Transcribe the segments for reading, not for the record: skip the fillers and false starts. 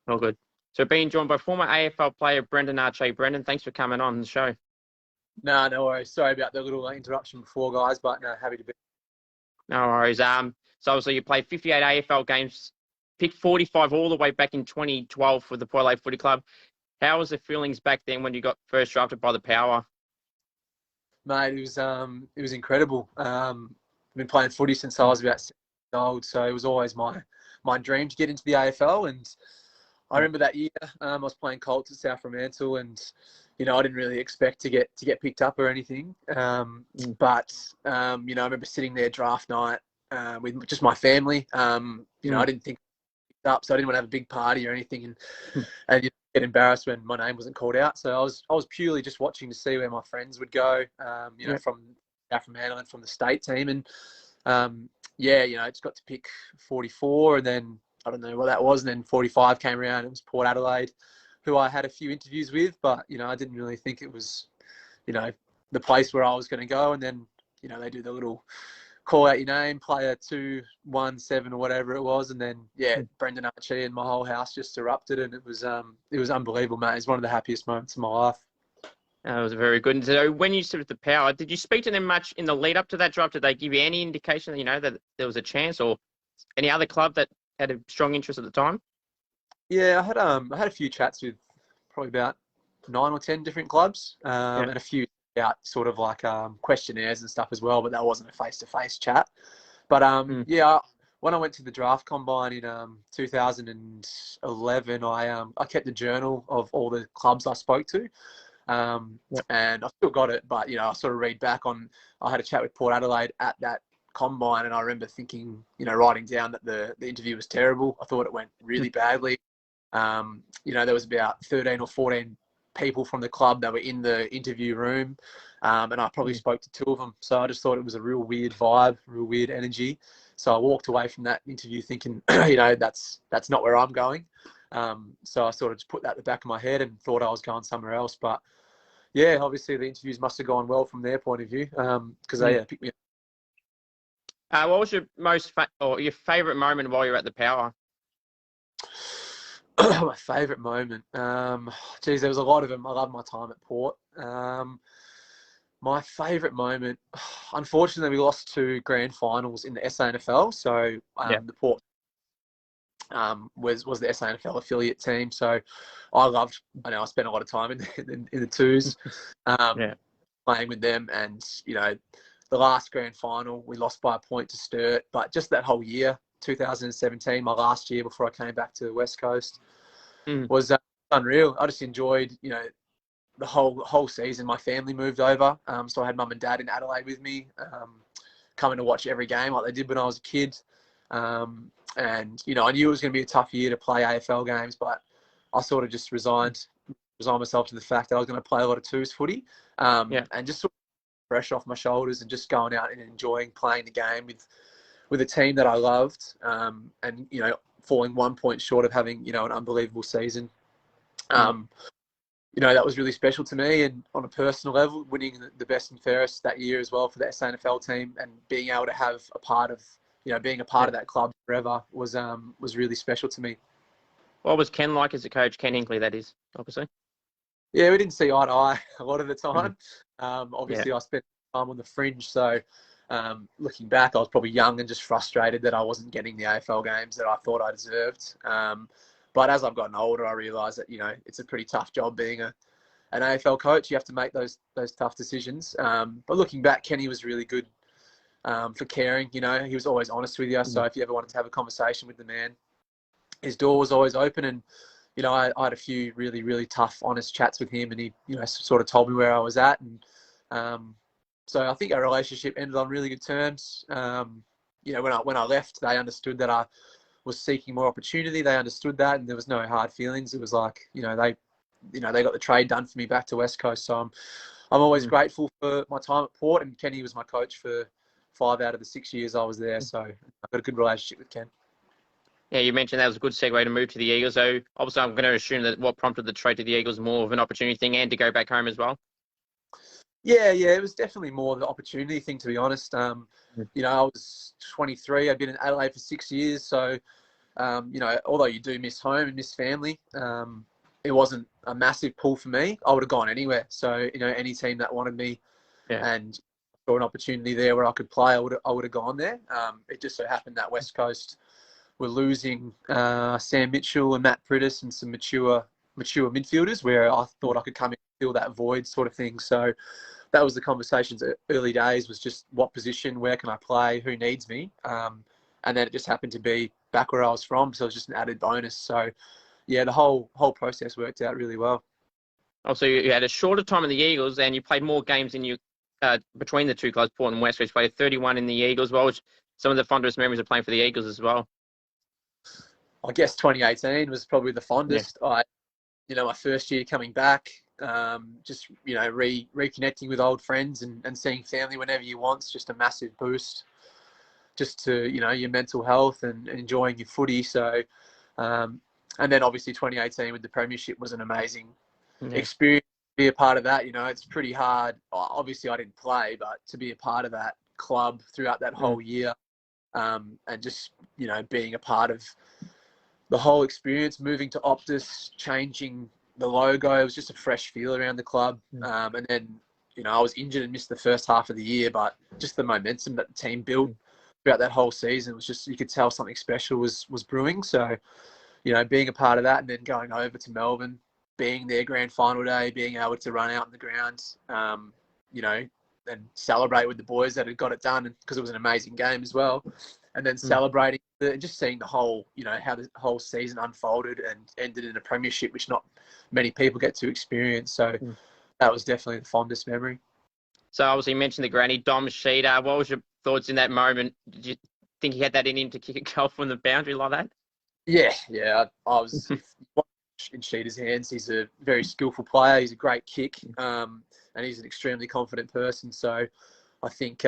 All good. So being joined by former AFL player Brendon Chee. Brendon, thanks for coming on the show. No worries. Sorry about the little interruption before, guys, but no, happy to be. No worries. So obviously you played 58 AFL games, picked 45 all the way back in 2012 for the Port Footy Club. How was the feelings back then when you got first drafted by the Power? Mate, it was incredible. I've been playing footy since I was about 6 years old, so it was always my dream to get into the AFL. And I remember that year, I was playing Colts at South Fremantle, and I didn't really expect to get picked up or anything. But I remember sitting there draft night with just my family. I didn't think up, so I didn't want to have a big party or anything, and get embarrassed when my name wasn't called out. So I was purely just watching to see where my friends would go. From South Fremantle and from the state team, and just got to pick 44, and then I don't know what that was, and then 45 came around. It was Port Adelaide, who I had a few interviews with, but I didn't really think it was the place where I was going to go. And then they do the little call out your name, player 217 or whatever it was, and then Brendon Chee and my whole house just erupted, and it was unbelievable, mate. It was one of the happiest moments of my life. It was very good. And so when you stood at the Power, did you speak to them much in the lead up to that draft? Did they give you any indication that there was a chance, or any other club that had a strong interest at the time? Yeah, I had a few chats with probably about 9 or 10 different clubs, and a few out sort of like questionnaires and stuff as well, but that wasn't a face-to-face chat. But when I went to the draft combine in 2011, I kept a journal of all the clubs I spoke to, and I still got it. But I sort of read back on. I had a chat with Port Adelaide at that combine, and I remember thinking, writing down that the interview was terrible. I thought it went really badly. There was about 13 or 14 people from the club that were in the interview room, and I probably spoke to 2 of them. So I just thought it was a real weird vibe, real weird energy. So I walked away from that interview thinking, that's not where I'm going. So I sort of just put that at the back of my head and thought I was going somewhere else. But yeah, obviously the interviews must have gone well from their point of view, because they picked me up. What was your your favourite moment while you were at the Power? My favourite moment. There was a lot of them. I love my time at Port. My favourite moment, unfortunately, we lost 2 grand finals in the SANFL. So the Port was the SANFL affiliate team. So I spent a lot of time in the twos, playing with them. And, the last grand final, we lost by a point to Sturt. But just that whole year, 2017, my last year before I came back to the West Coast, was unreal. I just enjoyed, the whole season. My family moved over, so I had mum and dad in Adelaide with me, coming to watch every game like they did when I was a kid. And I knew it was going to be a tough year to play AFL games, but I sort of just resigned myself to the fact that I was going to play a lot of twos footy, and just sort of pressure off my shoulders and just going out and enjoying playing the game with a team that I loved, and falling 1 point short of having an unbelievable season. That was really special to me, and on a personal level, winning the best and fairest that year as well for the SANFL team, and being able to have a part of being a part of that club forever was really special to me. What was Ken like as a coach? Ken Hinkley, that is, obviously. Yeah, we didn't see eye to eye a lot of the time. Obviously, I spent time on the fringe, so looking back, I was probably young and just frustrated that I wasn't getting the AFL games that I thought I deserved. But as I've gotten older, I realised that it's a pretty tough job being an AFL coach. You have to make those tough decisions. But looking back, Kenny was really good for caring. He was always honest with you. So if you ever wanted to have a conversation with the man, his door was always open. And I had a few really, really tough, honest chats with him, and he, sort of told me where I was at. And so I think our relationship ended on really good terms. When I left, they understood that I was seeking more opportunity. They understood that, and there was no hard feelings. It was like, they got the trade done for me back to West Coast. So I'm always grateful for my time at Port, and Kenny was my coach for 5 out of the 6 years I was there. So I've got a good relationship with Ken. Yeah, you mentioned that was a good segue to move to the Eagles. So obviously I'm going to assume that what prompted the trade to the Eagles more of an opportunity thing and to go back home as well. Yeah, it was definitely more of the opportunity thing, to be honest. I was 23. I'd been in Adelaide for 6 years, so although you do miss home and miss family, it wasn't a massive pull for me. I would have gone anywhere. So, any team that wanted me and saw an opportunity there where I could play, I would have gone there. It just so happened that West Coast were losing Sam Mitchell and Matt Prittis and some mature midfielders where I thought I could come in and fill that void sort of thing. So that was the conversations early days, was just what position, where can I play, who needs me? And then it just happened to be back where I was from. So it was just an added bonus. So yeah, the whole process worked out really well. Also, you had a shorter time in the Eagles and you played more games in you between the two clubs, Port and West Coast. You played 31 in the Eagles, well, which some of the fondest memories of playing for the Eagles as well. I guess 2018 was probably the fondest. My first year coming back, just, reconnecting with old friends and seeing family whenever you want. It's just a massive boost just to, your mental health and enjoying your footy. So, and then obviously 2018 with the premiership was an amazing experience to be a part of that. It's pretty hard. Obviously I didn't play, but to be a part of that club throughout that whole year, and just, being a part of the whole experience, moving to Optus, changing the logo, it was just a fresh feel around the club. And then, I was injured and missed the first half of the year, but just the momentum that the team built throughout that whole season was just, you could tell something special was brewing. So, being a part of that and then going over to Melbourne, being their grand final day, being able to run out in the ground, and celebrate with the boys that had got it done, because it was an amazing game as well. And then celebrating and just seeing the whole, how the whole season unfolded and ended in a premiership, which not many people get to experience. So that was definitely the fondest memory. So obviously you mentioned the granny, Dom Sheeter. What was your thoughts in that moment? Did you think he had that in him to kick a goal from the boundary like that? Yeah. I was in Sheeter's hands. He's a very skillful player. He's a great kick, and he's an extremely confident person. So I think,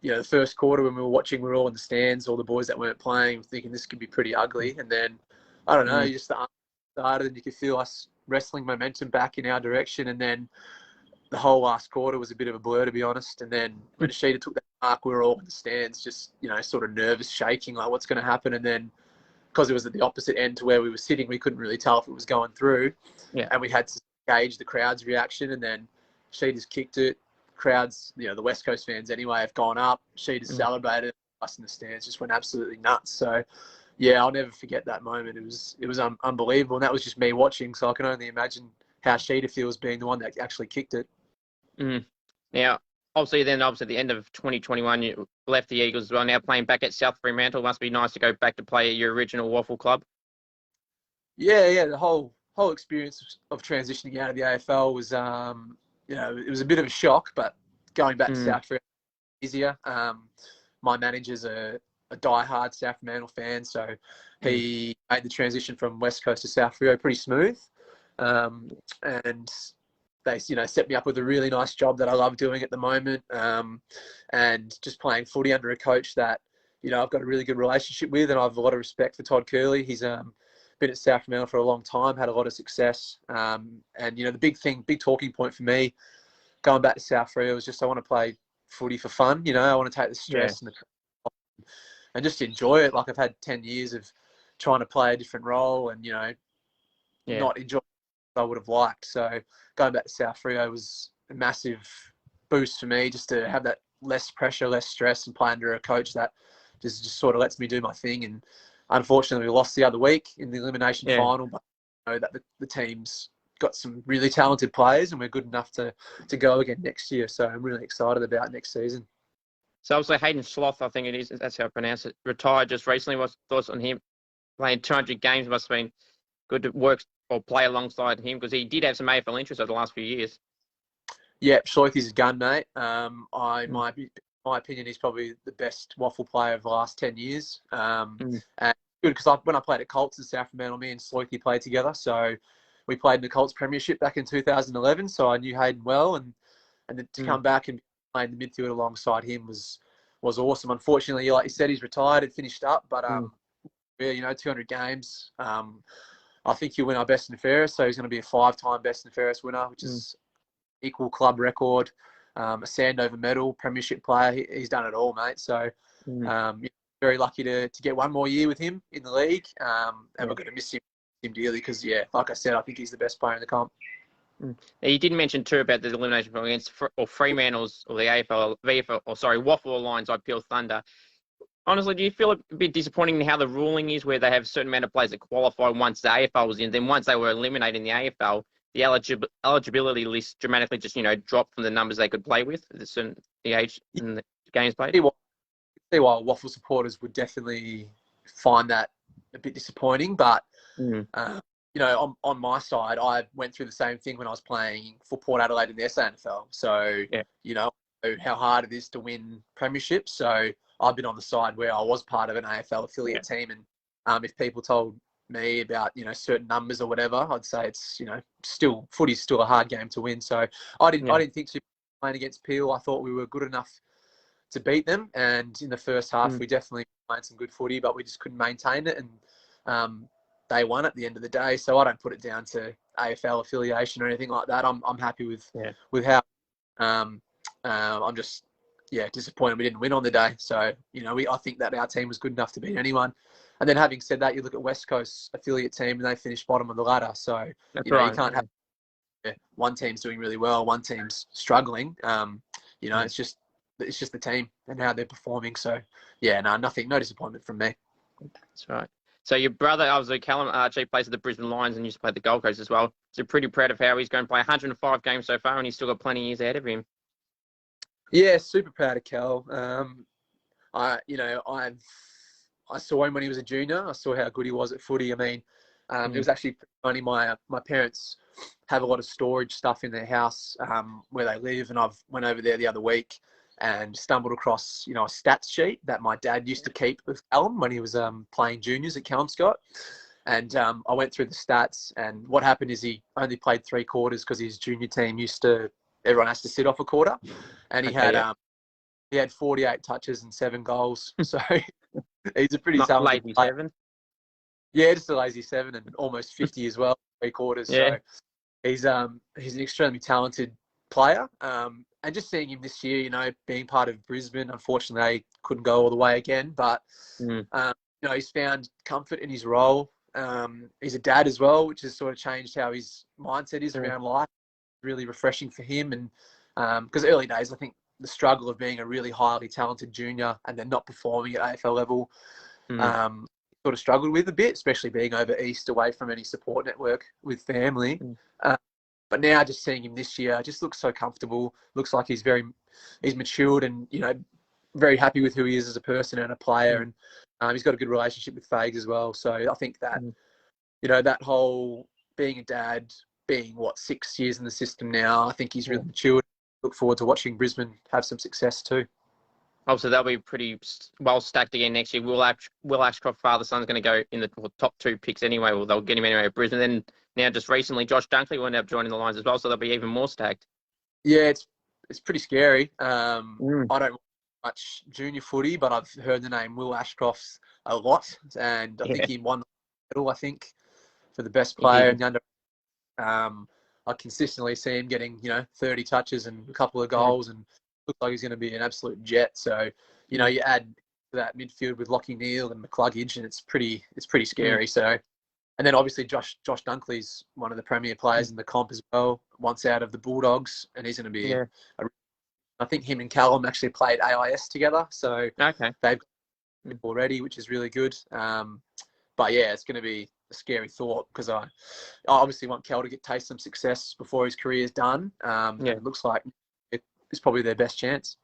the first quarter when we were watching, we were all in the stands, all the boys that weren't playing, thinking this could be pretty ugly. And then, I don't know, just started and you could feel us wrestling momentum back in our direction. And then the whole last quarter was a bit of a blur, to be honest. And then when Sheeter took that mark, we were all in the stands, just, sort of nervous, shaking, like what's going to happen. And then because it was at the opposite end to where we were sitting, we couldn't really tell if it was going through. Yeah. And we had to gauge the crowd's reaction. And then Sheeter's kicked it. Crowds, the West Coast fans anyway, have gone up. Sheeter's celebrated. Us in the stands just went absolutely nuts. So, yeah, I'll never forget that moment. It was unbelievable. And that was just me watching. So I can only imagine how Sheeter feels being the one that actually kicked it. Now, obviously, at the end of 2021, you left the Eagles as well. Now playing back at South Fremantle, must be nice to go back to play at your original Waffle club. Yeah. The whole experience of transitioning out of the AFL was, it was a bit of a shock, but going back to South Fremantle was easier. My manager's a diehard South Fremantle fan, so he made the transition from West Coast to South Freo pretty smooth. And they, set me up with a really nice job that I love doing at the moment. And just playing footy under a coach that, I've got a really good relationship with, and I have a lot of respect for Todd Curley. He's been at South Fremantle for a long time, had a lot of success. And, the big talking point for me going back to South Freo was just I want to play footy for fun. I want to take the stress and just enjoy it. Like I've had 10 years of trying to play a different role and, not enjoy what I would have liked. So going back to South Freo was a massive boost for me, just to have that less pressure, less stress, and play under a coach that just sort of lets me do my thing. And unfortunately, we lost the other week in the elimination final, but I know that the team's got some really talented players and we're good enough to go again next year. So I'm really excited about next season. So obviously Hayden Sloth, I think it is, that's how I pronounce it, retired just recently. What's thoughts on him? Playing 200 games must have been good to work or play alongside him, because he did have some AFL interest over the last few years. Yeah, Schleuthy's a gun, mate. My opinion, he's probably the best waffle player of the last 10 years. And good, because when I played at Colts in South Fremantle, me and Schleuthy played together. So we played in the Colts premiership back in 2011. So I knew Hayden well, and then to come back and play in the midfield alongside him was awesome. Unfortunately, like you said, he's retired and finished up, but 200 games. I think he'll win our best and fairest. So he's going to be a 5-time best and fairest winner, which is equal club record. A Sandover medal, premiership player. He's done it all, mate. So very lucky to get one more year with him in the league. And we're going to miss him dearly because, like I said, I think he's the best player in the comp. You did mention too about the elimination from against Fremantle's or the AFL, VFL, or sorry, Waffle Alliance, IPL Thunder. Honestly, do you feel a bit disappointing in how the ruling is, where they have a certain amount of players that qualify once the AFL was in, then once they were eliminated in the AFL, the eligibility list dramatically just dropped from the numbers they could play with, the age and the games played? See why Waffle supporters would definitely find that a bit disappointing, but on my side, I went through the same thing when I was playing for Port Adelaide in the SANFL. So, how hard it is to win premierships. So I've been on the side where I was part of an AFL affiliate team. And if people told me about, certain numbers or whatever, I'd say it's, footy's still a hard game to win. So I didn't think too much playing against Peel. I thought we were good enough to beat them. And in the first half, we definitely played some good footy, but we just couldn't maintain it. And they won at the end of the day. So I don't put it down to AFL affiliation or anything like that. I'm happy with how I'm just disappointed we didn't win on the day. So I think that our team was good enough to beat anyone. And then having said that, you look at West Coast affiliate team and they finished bottom of the ladder. So you can't have one team's doing really well, one team's struggling. It's just the team and how they're performing. So no disappointment from me. That's right. So your brother, obviously, Callum Archie, plays at the Brisbane Lions and used to play at the Gold Coast as well. So pretty proud of how he's going to play 105 games so far, and he's still got plenty of years ahead of him. Yeah, super proud of Cal. I saw him when he was a junior. I saw how good he was at footy. I mean, it was actually funny. My parents have a lot of storage stuff in their house where they live, and I've went over there the other week and stumbled across, a stats sheet that my dad used to keep with Callum when he was playing juniors at Kelmscott. And I went through the stats, and what happened is he only played 3 quarters because his junior team everyone has to sit off a quarter. And he had 48 touches and 7 goals. So he's a pretty talented player. 7. Yeah, just a lazy 7 and almost 50 as well, 3 quarters. Yeah. So he's an extremely talented player. And just seeing him this year, being part of Brisbane, unfortunately, they couldn't go all the way again. But, he's found comfort in his role. He's a dad as well, which has sort of changed how his mindset is around life. Really refreshing for him. And because early days, I think the struggle of being a really highly talented junior and then not performing at AFL level, sort of struggled with a bit, especially being over East, away from any support network with family. But now just seeing him this year, just looks so comfortable. Looks like he's matured and, very happy with who he is as a person and a player. And he's got a good relationship with Fags as well. So I think that, that whole being a dad, being 6 years in the system now, I think he's really matured. Look forward to watching Brisbane have some success too. Also, they'll be pretty well stacked again next year. Will Ashcroft, father-son's going to go in the top 2 picks anyway. Well, they'll get him anyway at Brisbane. Then now, just recently, Josh Dunkley will end up joining the Lions as well, so they'll be even more stacked. Yeah, it's pretty scary. I don't watch much junior footy, but I've heard the name Will Ashcroft a lot, and I think he won the medal, for the best player in the under. I consistently see him getting, 30 touches and a couple of goals, and looks like he's going to be an absolute jet. So, you add that midfield with Lachie Neale and McCluggage, and it's pretty scary. So, and then obviously Josh Dunkley's one of the premier players in the comp as well, once out of the Bulldogs, and he's going to be. I think him and Callum actually played AIS together, so they've got already, which is really good. But yeah, it's going to be a scary thought because I obviously want Cal to taste some success before his career is done. It looks like it's probably their best chance.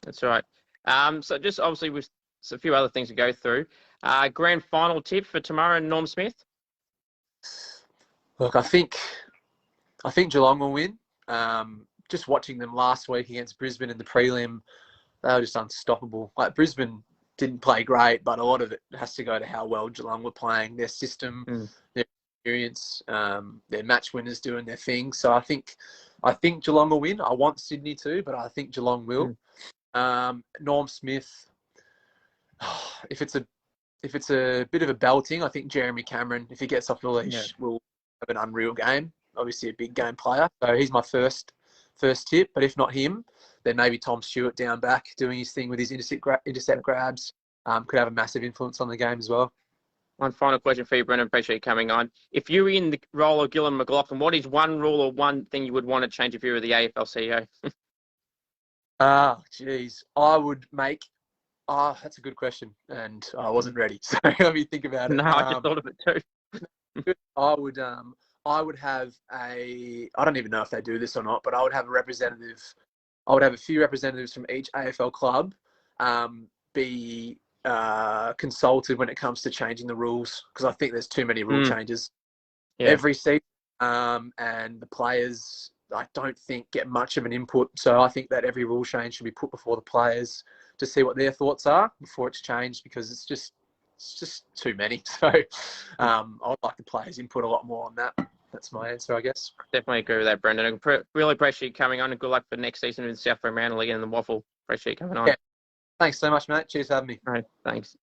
That's right. So just obviously with a few other things to go through. Grand final tip for tomorrow, Norm Smith? Look, I think Geelong will win. Just watching them last week against Brisbane in the prelim, they were just unstoppable. Like, Brisbane didn't play great, but a lot of it has to go to how well Geelong were playing, their system, their experience, their match winners doing their thing. So I think Geelong will win. I want Sydney too, but I think Geelong will. Norm Smith, if it's a bit of a belting, I think Jeremy Cameron, if he gets off the leash, will have an unreal game. Obviously a big game player. So he's my first tip. But if not him, then maybe Tom Stewart down back doing his thing with his intercept grabs. could have a massive influence on the game as well. One final question for you, Brendon. Appreciate you coming on. If you were in the role of Gillon McLaughlin, what is one rule or one thing you would want to change if you were the AFL CEO? Geez. I would make... that's a good question, and I wasn't ready. So let me think about it. No, I just thought of it too. I would have I don't even know if they do this or not, but I would have a representative. I would have a few representatives from each AFL club be consulted when it comes to changing the rules, because I think there's too many rule changes every season, and the players, I don't think, get much of an input. So I think that every rule change should be put before the players to see what their thoughts are before it's changed, because it's just too many. So I would like the players' input a lot more on that. That's my answer, I guess. Definitely agree with that, Brendon. I really appreciate you coming on, and good luck for next season in the South Fremantle League and the Waffle. Appreciate you coming on. Yeah. Thanks so much, mate. Cheers for having me. All right, thanks.